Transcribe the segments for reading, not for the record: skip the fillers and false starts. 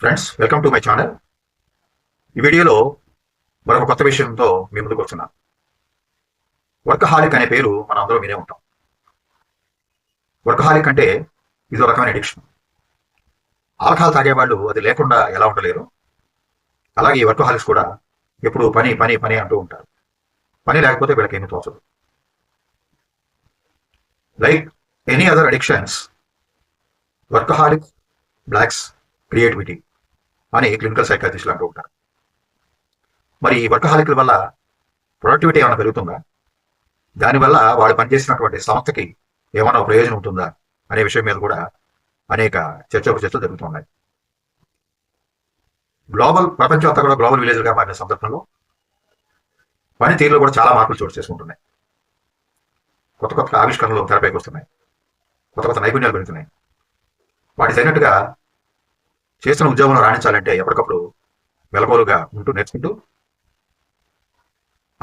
Friends, welcome to my channel. ఈ వీడియోలో మరొక కొత్త విషయంతో మీ ముందుకు వస్తున్నాను. వర్కహాలిక్ అనే పేరు మనం అందరూ వినే ఉంటాం. వర్కహాలిక్ అంటే ఇదో రకమైన అడిక్షన్. ఆల్కహాల్ తాగేవాళ్ళు అది లేకుండా ఎలా ఉండలేరు, అలాగే ఈ వర్కహాలిక్స్ కూడా ఎప్పుడు పని పని పని అంటూ ఉంటారు. పని లేకపోతే వీళ్ళకి ఏమీ తోచదు. Like any other addictions, workaholic blocks creativity అని క్లినికల్ సైకాలజిస్టులు అంటూ ఉంటారు. మరి ఈ వర్కహాలిక్ల వల్ల ప్రొడక్టివిటీ ఏమైనా పెరుగుతుందా, దానివల్ల వాళ్ళు పనిచేసినటువంటి సంస్థకి ఏమైనా ప్రయోజనం ఉంటుందా అనే విషయం మీద కూడా అనేక చర్చలు జరుగుతున్నాయి. ప్రపంచం అంతా కూడా గ్లోబల్ విలేజ్గా మారిన సందర్భంలో పని తీరులో కూడా చాలా మార్పులు చోటు చేసుకుంటున్నాయి. కొత్త కొత్త ఆవిష్కరణలు తెరపైకి వస్తున్నాయి, కొత్త కొత్త నైపుణ్యాలు పెరుగుతున్నాయి. వాటి తగినట్టుగా చేస్తున్న ఉద్యోగంలో రాణించాలంటే ఎప్పటికప్పుడు వెలకోలుగా ఉంటూ నేర్చుకుంటూ,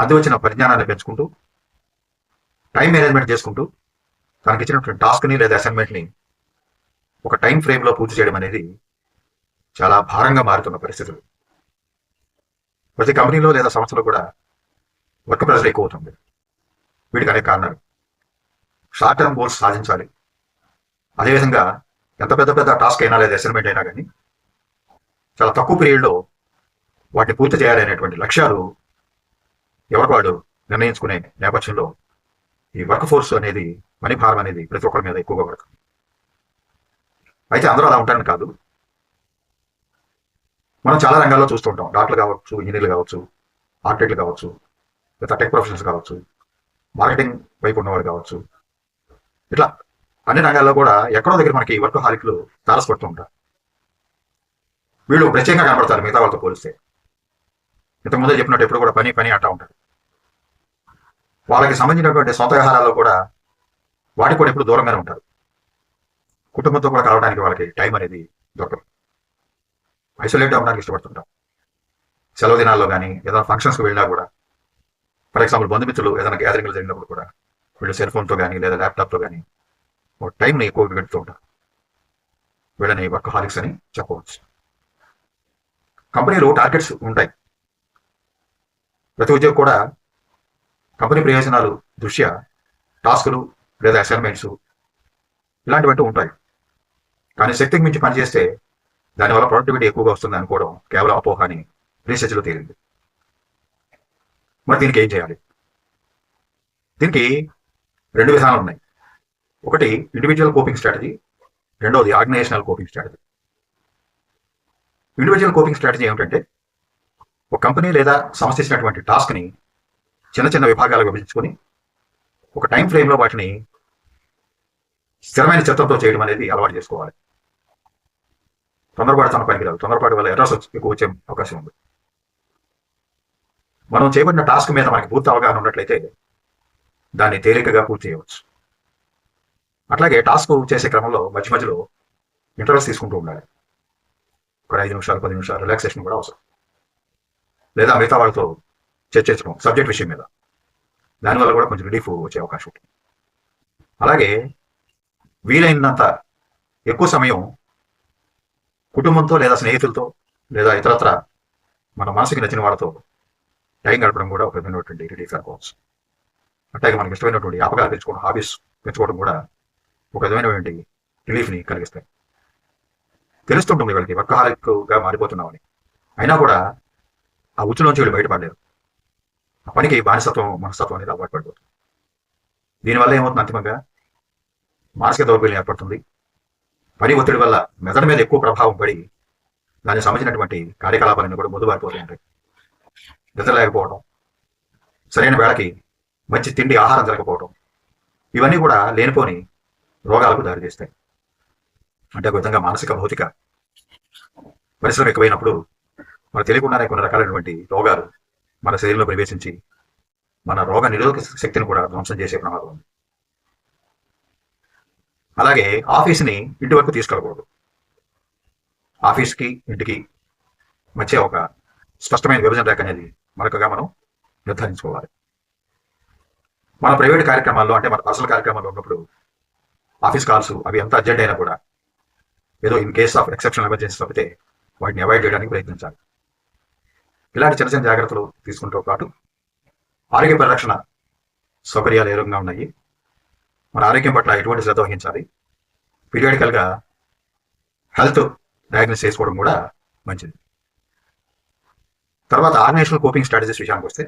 అందివచ్చిన పరిజ్ఞానాన్ని పెంచుకుంటూ, టైం మేనేజ్మెంట్ చేసుకుంటూ, తనకి ఇచ్చినటువంటి టాస్క్ని లేదా అసైన్మెంట్ని ఒక టైం ఫ్రేమ్లో పూర్తి చేయడం అనేది చాలా భారంగా మారుతున్న పరిస్థితులు. ప్రతి కంపెనీలో లేదా సంస్థలో కూడా వర్క్ ప్రెషర్ ఎక్కువ అవుతుంది. వీటికి అనేక కారణాలు. షార్ట్ టర్మ్ గోల్స్ సాధించాలి. అదేవిధంగా ఎంత పెద్ద పెద్ద టాస్క్ అయినా లేదా అసైన్మెంట్ అయినా కానీ చాలా తక్కువ పీరియడ్లో వాటిని పూర్తి చేయాలనేటువంటి లక్ష్యాలు ఎవరికి వాళ్ళు నిర్ణయించుకునే నేపథ్యంలో ఈ వర్క్ ఫోర్స్ అనేది, మనీ భారం అనేది ప్రతి ఒక్కరి మీద ఎక్కువగా పడుతుంది. అయితే అందరూ అలా ఉంటారని కాదు. మనం చాలా రంగాల్లో చూస్తుంటాం. డాక్టర్లు కావచ్చు, ఇంజనీర్లు కావచ్చు, ఆర్కిటెక్ట్లు కావచ్చు, లేదా టెక్ ప్రొఫెషనల్స్ కావచ్చు, మార్కెటింగ్ వైపు ఉన్నవాళ్ళు కావచ్చు, ఇట్లా అన్ని రంగాల్లో కూడా ఎక్కడో దగ్గర మనకి వర్క్ హాలిక్లు తారసపడుతూ ఉంటారు. వీళ్ళు ప్రత్యేకంగా కనబడతారు మిగతా వాళ్ళతో పోలిస్తే. ఇంతకుముందే చెప్పినట్టు ఎప్పుడు కూడా పని పని అంటూ ఉంటారు. వాళ్ళకి సంబంధించినటువంటి సొంత వ్యవహారాల్లో కూడా వాటికి కూడా ఎప్పుడు దూరంగానే ఉంటారు. కుటుంబంతో కూడా కలవడానికి వాళ్ళకి టైం అనేది దొరకదు. ఐసోలేట్ అవ్వడానికి ఇష్టపడుతుంటాం. సెలవు దినాల్లో కానీ ఏదైనా ఫంక్షన్స్కి వెళ్ళినా కూడా, ఫర్ ఎగ్జాంపుల్ బంధుమిత్రులు ఏదైనా గ్యాదరింగ్లు జరిగినప్పుడు కూడా వీళ్ళు సెల్ ఫోన్తో కానీ లేదా ల్యాప్టాప్తో కానీ టైంని ఎక్కువ పెడుతూ ఉంటారు. వీళ్ళని వర్క్ హాలిక్స్ అని చెప్పవచ్చు. కంపెనీలు టార్గెట్స్ ఉంటాయి. ప్రతి ఉద్యోగి కూడా కంపెనీ ప్రయోజనాలు దృష్ట్యా టాస్కులు లేదా అసైన్మెంట్స్ ఇలాంటివంటూ ఉంటాయి. కానీ శక్తికి మించి పనిచేస్తే దానివల్ల ప్రొడక్టివిటీ ఎక్కువగా వస్తుంది అనుకోవడం కేవలం అపోహ అని రీసెర్చ్లో తేలింది. మరి దీనికి ఏం చేయాలి? దీనికి రెండు విధానాలు ఉన్నాయి. ఒకటి ఇండివిజువల్ కోపింగ్ స్ట్రాటజీ, రెండవది organisational coping strategy. Individual coping strategy ఏమిటంటే, ఒక కంపెనీ లేదా సంస్థ ఇచ్చినటువంటి టాస్క్ని చిన్న చిన్న విభాగాలకు విభజించుకొని ఒక టైం ఫ్రేమ్లో వాటిని స్థిరమైన చిత్తంతో చేయడం అనేది అలవాటు చేసుకోవాలి. తొందరపాటు తన పనికిరాదు. తొందరపాటు వల్ల ఎర్రర్స్ ఎక్కువ వచ్చే అవకాశం ఉంది. మనం చేపట్టిన టాస్క్ మీద మనకి పూర్తి అవగాహన ఉన్నట్లయితే దాన్ని తేలికగా పూర్తి చేయవచ్చు. అట్లాగే టాస్క్ చేసే క్రమంలో మధ్య మధ్యలో ఇంటర్వెల్స్ తీసుకుంటూ ఉండాలి. ఒక 5 నిమిషాలు 10 నిమిషాలు రిలాక్సేషన్ కూడా అవసరం. లేదా మిగతా వాళ్ళతో చర్చించడం సబ్జెక్ట్ విషయం మీద, దానివల్ల కూడా కొంచెం రిలీఫ్ వచ్చే అవకాశం ఉంటుంది. అలాగే వీలైనంత ఎక్కువ సమయం కుటుంబంతో లేదా స్నేహితులతో లేదా ఇతరత్ర మన మనసుకి నచ్చిన వాళ్ళతో టైం గడపడం కూడా ఒక విధమైనటువంటి రిలీఫ్ అనుకోవచ్చు. అట్లాగే మనకి ఇష్టమైనటువంటి వ్యాపకాలు పెంచుకోవడం, హాబీస్ పెంచుకోవడం కూడా ఒక విధమైనటువంటి రిలీఫ్ని కలిగిస్తాయి. తెలుస్తుంటుంది వీళ్ళకి వర్కహాలిక్గా మారిపోతున్నామని. అయినా కూడా ఆ ఉచ్చులోంచి వీళ్ళు బయటపడలేరు. ఆ పనికి మనస్తత్వం అనేది అలవాటు పడిపోతుంది. దీనివల్ల ఏమవుతుంది? అంతిమంగా మానసిక దౌర్బల్యం ఏర్పడుతుంది. పని ఒత్తిడి వల్ల మెదడు మీద ఎక్కువ ప్రభావం పడి దానికి సంబంధించినటువంటి కార్యకలాపాలన్నీ కూడా మొదలుబారిపోతూ ఉంటాయి. నిద్ర లేకపోవడం, సరైన వేళకి మంచి తిండి ఆహారం జరగకపోవడం, ఇవన్నీ కూడా లేనిపోని రోగాలకు దారితీస్తాయి. అంటే ఒక విధంగా మానసిక భౌతిక పరిశ్రమ ఎక్కువైనప్పుడు మనకు తెలియకుండానే కొన్ని రకాలైనటువంటి రోగాలు మన శరీరంలో ప్రవేశించి మన రోగ నిరోధక శక్తిని కూడా ధ్వంసం చేసే ప్రమాదం ఉంది. అలాగే ఆఫీస్ని ఇంటి వరకు తీసుకెళ్ళకూడదు. ఆఫీస్కి ఇంటికి మధ్య ఒక స్పష్టమైన విభజన రేఖ అనేది మనకుగా మనం నిర్ధారించుకోవాలి. మన ప్రైవేట్ కార్యక్రమాల్లో, అంటే మన పర్సనల్ కార్యక్రమాల్లో ఉన్నప్పుడు ఆఫీస్ కాల్స్ అవి ఎంత అర్జెంట్ అయినా కూడా, ఏదో in case of exceptional emergency తప్పితే వాటిని అవాయిడ్ చేయడానికి ప్రయత్నించాలి. ఇలాంటి చిన్న చిన్న జాగ్రత్తలు తీసుకుంటూ పాటు ఆరోగ్య పరిరక్షణ సౌకర్యాలు ఏ రకంగా ఉన్నాయి, మన ఆరోగ్యం పట్ల ఎటువంటి శ్రద్ధ వహించాలి, పీరియాడికల్గా హెల్త్ డయాగ్నోస్ చేసుకోవడం కూడా మంచిది. తర్వాత ఆర్గనైజేషనల్ కోపింగ్ స్ట్రాటజీస్ విషయానికి వస్తే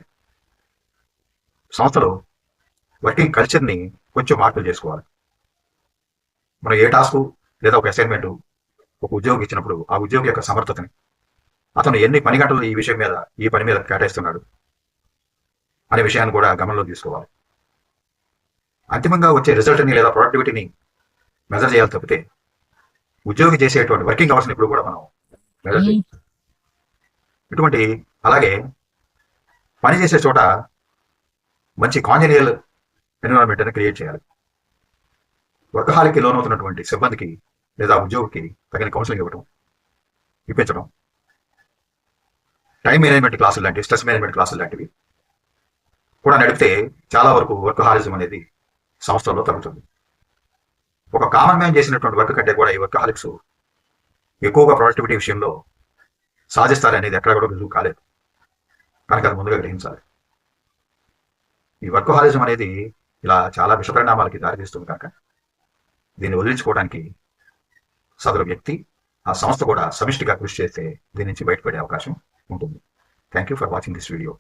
సంస్థలో వర్కింగ్ కల్చర్ని కొంచెం మార్పులు చేసుకోవాలి. మనం ఏ టాస్క్ లేదా ఒక అసైన్మెంట్ ఒక ఉద్యోగి ఇచ్చినప్పుడు ఆ ఉద్యోగి యొక్క సమర్థతని, అతను ఎన్ని పని గంటలు ఈ విషయం మీద ఈ పని మీద కేటాయిస్తున్నాడు అనే విషయాన్ని కూడా గమనంలో తీసుకోవాలి. అంతిమంగా వచ్చే రిజల్ట్ని లేదా ప్రొడక్టివిటీని మెజర్ చేయాలి తప్పితే ఉద్యోగి చేసేటువంటి వర్కింగ్ అవర్స్ని ఇప్పుడు కూడా మనం మెజర్ చేయాలి. ఇటువంటి అలాగే పని చేసే చోట మంచి కాంజనియల్ ఎన్విరాన్మెంట్ అని క్రియేట్ చేయాలి. వర్కహాలిక్కి లోనవుతున్నటువంటి సిబ్బందికి లేదా ఉద్యోగికి తగిన కౌన్సిలింగ్ ఇవ్వడం, ఇప్పించడం, టైం మేనేజ్మెంట్ క్లాసులు లాంటివి, స్ట్రెస్ మేనేజ్మెంట్ క్లాసులు లాంటివి కూడా నడిపితే చాలా వరకు వర్కహాలిజం అనేది సంస్థల్లో తగ్గుతుంది. ఒక కామన్ మ్యాన్ చేసినటువంటి వర్క్ కంటే కూడా ఈ వర్కహాలిక్స్ ఎక్కువగా ప్రొడక్టివిటీ విషయంలో సాధిస్తారు అనేది ఎక్కడ కూడా రుజువు కాలేదు కనుక అది ముందుగా గ్రహించాలి. ఈ వర్కహాలిజం అనేది ఇలా చాలా విషపరిణామాలకి దారితీస్తుంది కనుక దీన్ని వదిలించుకోవడానికి సదరు వ్యక్తి ఆ సంస్థ కూడా సమిష్టిగా కృషి చేస్తే దీని నుంచి బయటపడే అవకాశం ఉంటుంది. Thank you for watching this video.